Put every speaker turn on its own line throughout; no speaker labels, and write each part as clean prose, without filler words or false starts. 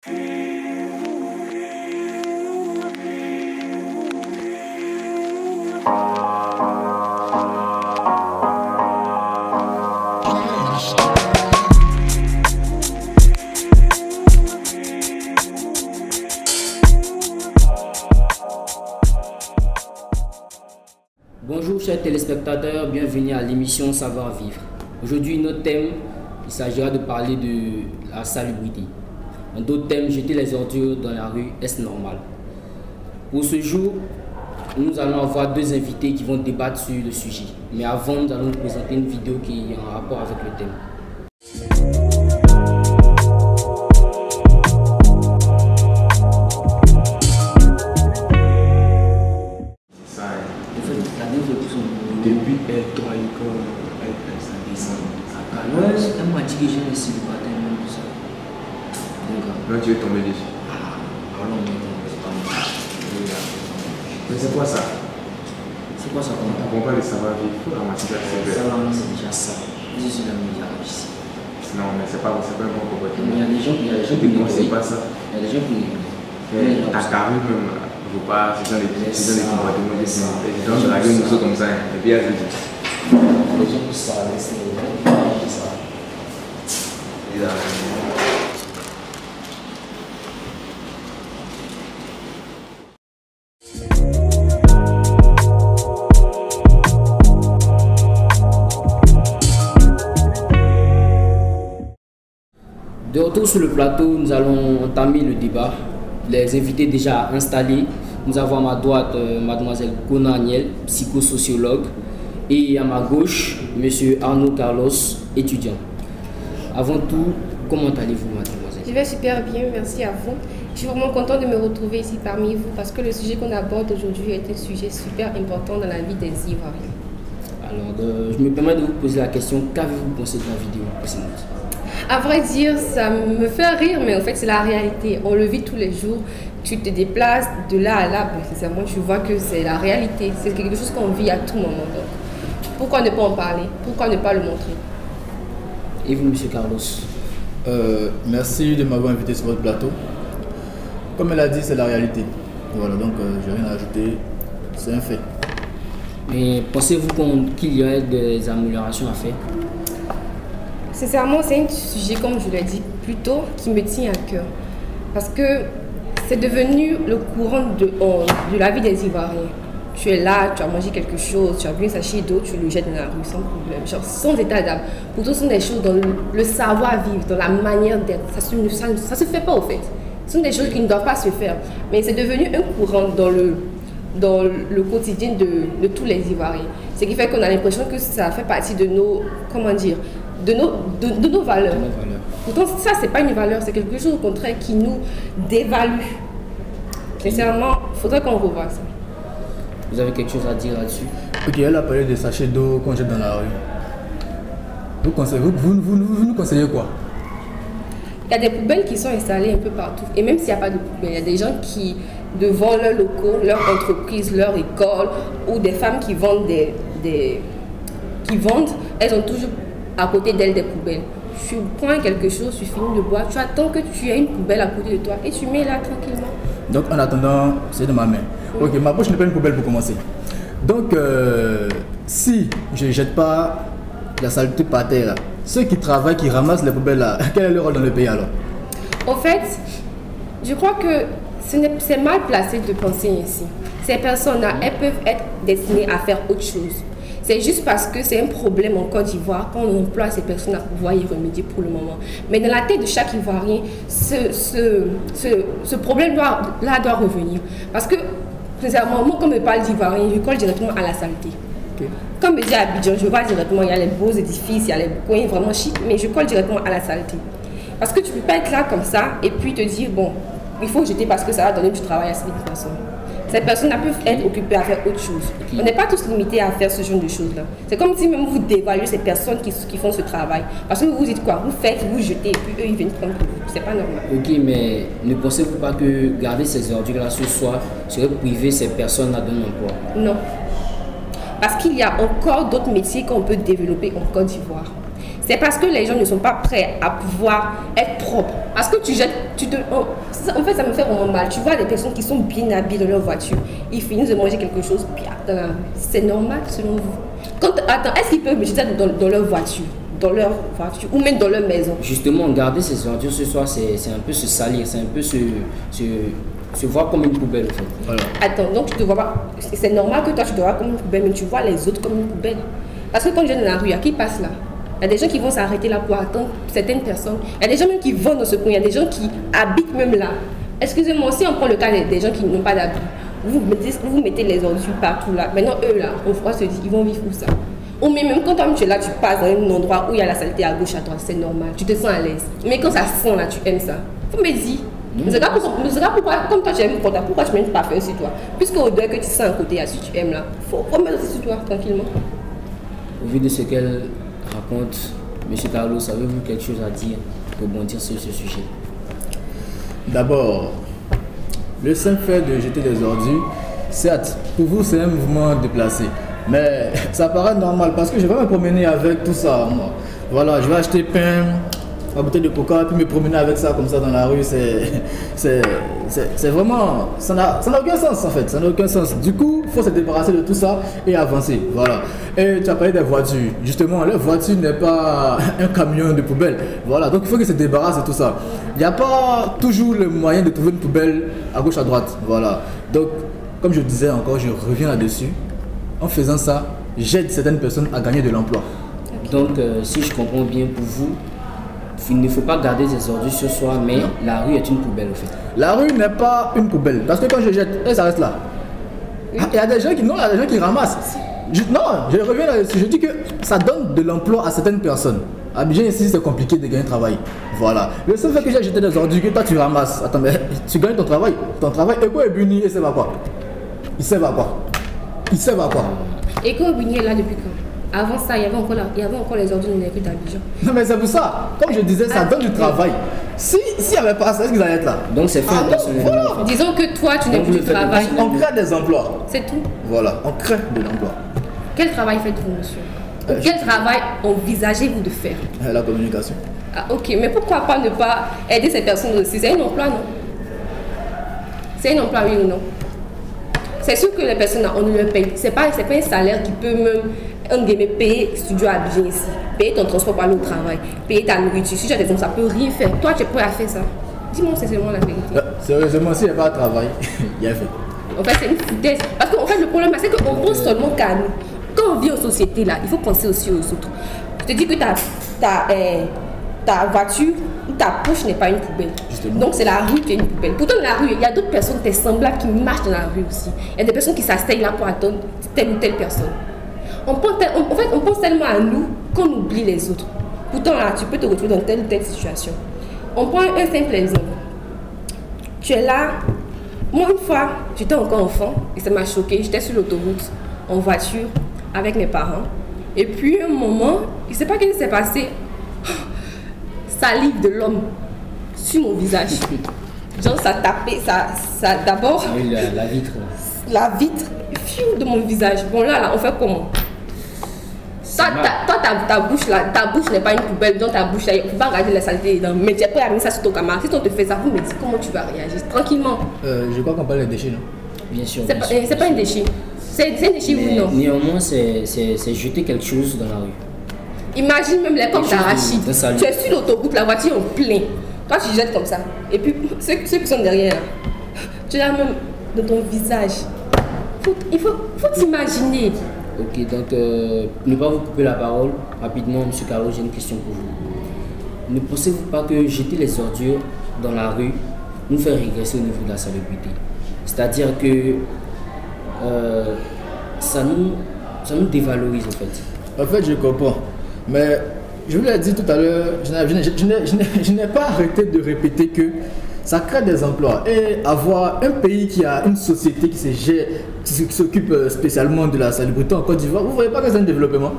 Bonjour chers téléspectateurs, bienvenue à l'émission Savoir Vivre. Aujourd'hui notre thème, il s'agira de parler de la salubrité. En d'autres termes, jeter les ordures dans la rue, est-ce normal? Pour ce jour, nous allons avoir deux invités qui vont débattre sur le sujet. Mais avant, nous allons vous présenter une vidéo qui est en rapport avec le thème.
Depuis L3, ça descend.
Ouais, elle m'a dit que j'ai laissé le matin, même tout ça.
Là, tu es tombé dessus.
Alors, c'est pas mal.
Mais c'est quoi ça?
C'est quoi ça
On
comme
comprend le savoir-vivre. Il faut ramasser la
ça?
sévère.
Là, c'est déjà ça. Je suis la média ici.
Non, mais c'est pas un bon comportement.
Il y a des gens qui
Tu ne conseilles pas ça.
Il y a des gens qui
Ta carrure même, il ne faut pas. C'est dans les comportements des gens. Les gens draguent une mousseau comme ça. Et puis, elle se dit.
Les gens qui savent, c'est ça. De retour sur le plateau, nous allons entamer le débat. Les invités déjà installés. Nous avons à ma droite mademoiselle Kona Niel, psychosociologue, et à ma gauche, monsieur Arnaud Carlos, étudiant. Avant tout, comment allez-vous, mademoiselle?
Je vais super bien, merci à vous. Je suis vraiment contente de me retrouver ici parmi vous parce que le sujet qu'on aborde aujourd'hui est un sujet super important dans la vie des Ivoiriens.
Alors, je me permets de vous poser la question, qu'avez-vous pensé de la vidéo précédente?
À vrai dire, ça me fait rire, mais en fait, c'est la réalité. On le vit tous les jours. Tu te déplaces de là à là, sincèrement, tu vois que c'est la réalité. C'est quelque chose qu'on vit à tout moment. Donc, pourquoi ne pas en parler? Pourquoi ne pas le montrer?
Et vous, monsieur Carlos?
Merci de m'avoir invité sur votre plateau. Comme elle a dit, c'est la réalité. Voilà, donc je n'ai rien à ajouter. C'est un fait.
Mais pensez-vous qu'il y aurait des améliorations à faire?
Sincèrement, c'est un sujet, comme je l'ai dit plus tôt, qui me tient à cœur. Parce que c'est devenu le courant de la vie des Ivoiriens. Tu es là, tu as mangé quelque chose, tu as bu un sachet d'eau, tu le jettes dans la rue sans problème, genre sans état d'âme. Pourtant, ce sont des choses dans le savoir-vivre, dans la manière d'être. Ça ne se fait pas au fait. Ce sont des choses qui ne doivent pas se faire. Mais c'est devenu un courant dans le quotidien de tous les Ivoiriens. Ce qui fait qu'on a l'impression que ça fait partie de nos, comment dire, de nos valeurs. Pourtant, ça, c'est pas une valeur, c'est quelque chose au contraire qui nous dévalue. Sincèrement, il faudrait qu'on revoie ça.
Vous avez quelque chose à dire là-dessus?
Ok, elle a parlé des sachets d'eau qu'on jette dans la rue. Vous nous conseillez quoi?
Il y a des poubelles qui sont installées un peu partout. Et même s'il n'y a pas de poubelles, il y a des gens qui, devant leurs locaux, leur entreprise, leur école, ou des femmes qui vendent elles ont toujours à côté d'elles des poubelles. Tu prends quelque chose, tu finis de boire, tu attends que tu aies une poubelle à côté de toi et tu mets là tranquillement.
Donc en attendant, c'est de ma main. Ok, ma poche n'est pas une poubelle pour commencer. Donc si je ne jette pas la saleté par terre, là, ceux qui travaillent, qui ramassent les poubelles là, quel est leur rôle dans le pays alors?
En fait, je crois que c'est mal placé de penser ainsi. Ces personnes-là, elles peuvent être destinées à faire autre chose. C'est juste parce que c'est un problème en Côte d'Ivoire qu'on emploie ces personnes à pouvoir y remédier pour le moment. Mais dans la tête de chaque Ivoirien, ce problème-là doit revenir. Parce que, sincèrement, moi, quand je parle d'Ivoirien, je colle directement à la saleté. Okay. Comme je dis à Abidjan, je vois directement, il y a les beaux édifices, il y a les coins vraiment chics, mais je colle directement à la saleté. Parce que tu ne peux pas être là comme ça et puis te dire, bon, il faut jeter parce que ça va donner du travail à cette personne. Ces personnes-là peuvent être occupées à faire autre chose. On n'est pas tous limités à faire ce genre de choses-là. C'est comme si même vous dévaluez ces personnes qui font ce travail. Parce que vous vous dites quoi? Vous faites, vous jetez, et puis eux, ils viennent prendre pour vous. C'est pas normal.
Ok, mais ne pensez-vous pas que garder ces ordures-là ce soir serait priver ces personnes-là d'un emploi?
Non. Parce qu'il y a encore d'autres métiers qu'on peut développer en Côte d'Ivoire. C'est parce que les gens ne sont pas prêts à pouvoir être propres. Parce que tu jettes, en fait, ça me fait vraiment mal. Tu vois des personnes qui sont bien habillées dans leur voiture, ils finissent de manger quelque chose, puis dans la rue. C'est normal selon vous? Attends, est-ce qu'ils peuvent me jeter dans leur voiture? Dans leur voiture ou même dans leur maison?
Justement, garder ces ordures ce soir, c'est un peu se salir, c'est un peu se voir comme une poubelle en fait.
Voilà.
Attends, donc tu te vois pas. C'est normal que toi tu te vois comme une poubelle, mais tu vois les autres comme une poubelle. Parce que quand je viens dans la rue, il y a qui passe là? Il y a des gens qui vont s'arrêter là pour attendre certaines personnes. Il y a des gens même qui vont dans ce coin, il y a des gens qui habitent même là. Excusez-moi, si on prend le cas des gens qui n'ont pas d'habit, vous mettez les ordures partout là. Maintenant, eux là, on pourra se dire, ils vont vivre où ça? Ou même quand toi tu es là, tu passes dans un endroit où il y a la saleté à gauche, à droite, c'est normal, tu te sens à l'aise. Mais quand ça sent là, tu aimes ça. Faut me dire. Je ne sais pas pourquoi, comme toi tu aimes pourquoi tu ne mets pas faire sur toi? Puisque au delà que tu sens à côté, si tu aimes là, il faut mettre aussi sur toi, tranquillement.
Au vu de ce qu'elle raconte, M. Carlos, avez-vous quelque chose à dire pour bondir sur ce sujet?
D'abord, le simple fait de jeter des ordures, certes, pour vous c'est un mouvement déplacé. Mais ça paraît normal parce que je vais me promener avec tout ça. Moi. Voilà, je vais acheter pain, ma bouteille de coca, puis me promener avec ça comme ça dans la rue. C'est vraiment. Ça n'a aucun sens en fait. Ça n'a aucun sens. Du coup, il faut se débarrasser de tout ça et avancer. Voilà. Et tu as parlé des voitures. Justement, la voiture n'est pas un camion de poubelle. Voilà. Donc il faut qu'ils se débarrassent de tout ça. Il n'y a pas toujours le moyen de trouver une poubelle à gauche, à droite. Voilà. Donc, comme je disais encore, je reviens là-dessus. En faisant ça, j'aide certaines personnes à gagner de l'emploi.
Donc, si je comprends bien pour vous, il ne faut pas garder des ordures ce soir, mais la rue est une poubelle en fait.
La rue n'est pas une poubelle, parce que quand je jette, ça reste là. Il y a des gens qui ramassent. Je reviens là-dessus, je dis que ça donne de l'emploi à certaines personnes. À Abidjan ici, c'est compliqué de gagner un travail. Voilà. Le seul fait que j'ai jeté des ordures, que toi tu ramasses, attends, mais tu gagnes ton travail. Ton travail, Eko est Buni, et ça va quoi? Il sait va quoi? Il sait va quoi?
Eko Buni est là depuis quand? Avant ça, il y avait encore les ordures numériques d'Abidjan.
Non mais c'est pour ça, comme je disais, ça donne du travail. S'il n'y avait pas ça, est-ce qu'ils allaient être là?
Donc c'est fait personnellement.
Voilà.
Disons que toi, tu n'es plus du travail.
On crée des emplois.
C'est tout.
Voilà, on crée de l'emploi.
Quel travail faites-vous, monsieur? Quel travail envisagez-vous de faire?
La communication.
Ah, ok, mais pourquoi pas ne pas aider ces personnes aussi? C'est un emploi, non? C'est un emploi, oui ou non? C'est sûr que les personnes, on ne leur paye. C'est pas un salaire qui peut même payer Studio Abidjan ici, payer ton transport pour aller au travail, payer ta nourriture. Si tu as des enfants, ça peut rien faire. Toi, tu es prêt à faire ça? Dis-moi, c'est seulement la vérité.
Sérieusement, s'il n'y a pas de travail, il y a fait.
En fait, c'est une foutaise. Parce qu'en fait, le problème, c'est qu'on pense seulement qu'à nous. Quand on vit en société, là, il faut penser aussi aux autres. Je te dis que ta voiture ou ta poche n'est pas une poubelle. Justement. Donc, c'est la rue qui est une poubelle. Pourtant, dans la rue, il y a d'autres personnes, tes semblables, qui marchent dans la rue aussi. Il y a des personnes qui s'asseyent là pour attendre telle ou telle personne. En fait, on pense tellement à nous qu'on oublie les autres. Pourtant, là, tu peux te retrouver dans telle ou telle situation. On prend un simple exemple. Tu es là. Moi, une fois, j'étais encore enfant et ça m'a choqué. J'étais sur l'autoroute, en voiture, avec mes parents. Et puis, un moment, je ne sais pas ce qui s'est passé. Salive de l'homme sur mon visage. Genre, ça tapait, ça d'abord.
Oui, la vitre.
La vitre, fiou, de mon visage. Bon, là, on fait comment? Toi, ta bouche là, ta bouche n'est pas une poubelle, donc ta bouche là, il ne faut pas regarder la saleté dedans. Mais tu es prêt à amener ça sur ton camarade. Si on te fait ça, vous me dites comment tu vas réagir tranquillement.
Je crois qu'on parle des déchets, non?
Bien sûr.
C'est pas un déchet. C'est un déchet ou non?
Néanmoins, c'est jeter quelque chose dans la rue.
Imagine même les pommes d'arachide. Tu es sur l'autoroute, la voiture est en plein. Toi, tu jettes comme ça. Et puis, ceux qui sont derrière, tu l'as même dans ton visage. Il faut t'imaginer.
Ok, donc, ne pas vous couper la parole. Rapidement, M. Carlos, j'ai une question pour vous. Ne pensez-vous pas que jeter les ordures dans la rue nous fait régresser au niveau de la salubrité? C'est-à-dire que ça nous dévalorise en fait.
En fait, je comprends. Mais je vous l'ai dit tout à l'heure, je n'ai pas arrêté de répéter que ça crée des emplois. Et avoir un pays qui a une société qui s'occupe spécialement de la salubrité en Côte d'Ivoire, vous ne voyez pas que c'est un développement?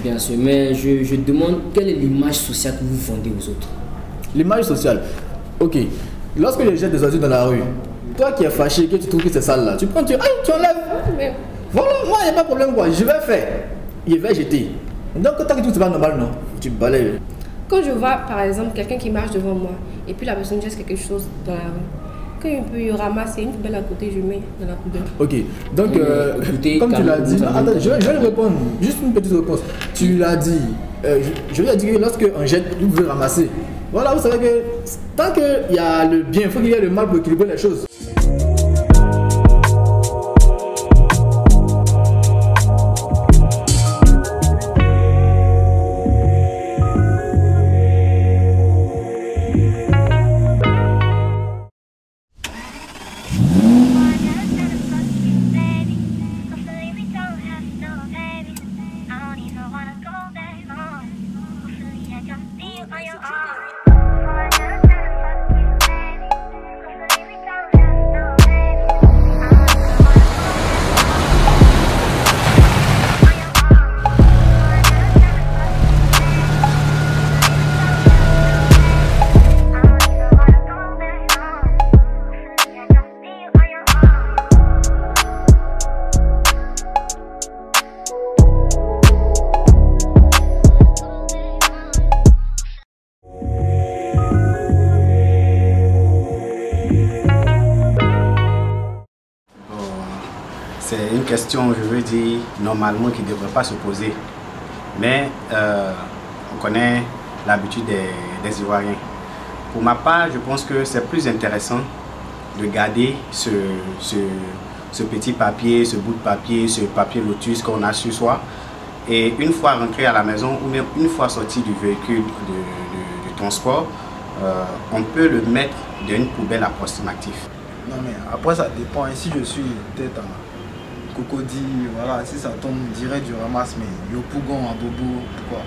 Bien sûr, mais je demande quelle est l'image sociale que vous vendez aux autres?
L'image sociale. Ok. Lorsque je jette des ordures dans la rue, toi qui es fâché, que tu trouves que c'est sale là, tu prends, tu enlèves. Voilà, moi il n'y a pas de problème quoi. Je vais faire. Je vais jeter. Donc, tant que tout c'est pas normal, non, tu balayes.
Quand je vois par exemple quelqu'un qui marche devant moi et puis la personne jette quelque chose dans la rue, quand il peut ramasser une poubelle à côté, je mets dans la poubelle.
Ok, donc
écoutez,
comme tu l'as dit,
vous
attends, je vais lui répondre, juste une petite réponse. Tu l'as dit, je vais dire que lorsque on jette, vous pouvez ramasser. Voilà, vous savez que tant qu'il y a le bien, il faut qu'il y ait le mal pour équilibrer les choses.
C'est une question, je veux dire, normalement qui ne devrait pas se poser. Mais on connaît l'habitude des Ivoiriens. Pour ma part, je pense que c'est plus intéressant de garder ce petit papier, ce bout de papier, ce papier lotus qu'on a sur soi. Et une fois rentré à la maison ou même une fois sorti du véhicule de transport, on peut le mettre dans une poubelle approximative.
Non mais après ça dépend, si je suis peut-être en cocody, voilà, si ça tombe direct je ramasse, mais yo pougon en dobo, pourquoi?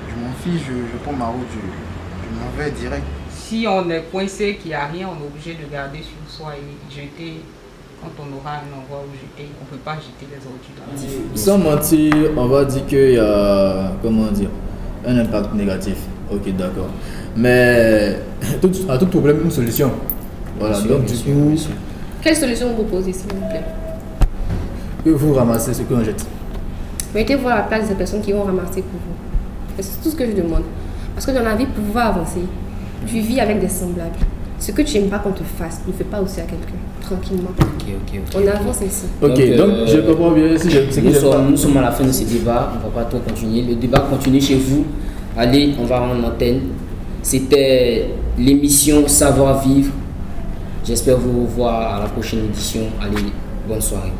Je m'en fiche, je prends ma route, je m'en vais direct.
Si on est coincé, qu'il n'y a rien, on est obligé de garder sur soi et jeter. Quand on aura un endroit où jeter, on ne peut pas jeter les ordures.
Sans mentir, on va dire qu'il y a, comment dire, un impact négatif. Ok, d'accord. Mais à tout problème, une solution. Voilà,
Bien sûr,
donc
bien
du
sûr,
coup,
bien sûr.
Quelle solution vous proposez s'il vous plaît?
que vous ramassez ce qu'on jette.
Mettez-vous à la place des personnes qui vont ramasser pour vous. C'est tout ce que je demande. Parce que dans la vie, pour pouvoir avancer, tu vis avec des semblables. Ce que tu n'aimes pas qu'on te fasse, ne fais pas aussi à quelqu'un, tranquillement.
Ok.
On avance ainsi.
Ok, donc je comprends bien. Si
Nous sommes à la fin de ce débat, on ne va pas trop continuer. Le débat continue chez vous. Allez, on va rendre l'antenne. C'était l'émission Savoir Vivre. J'espère vous revoir à la prochaine édition. Allez, bonne soirée.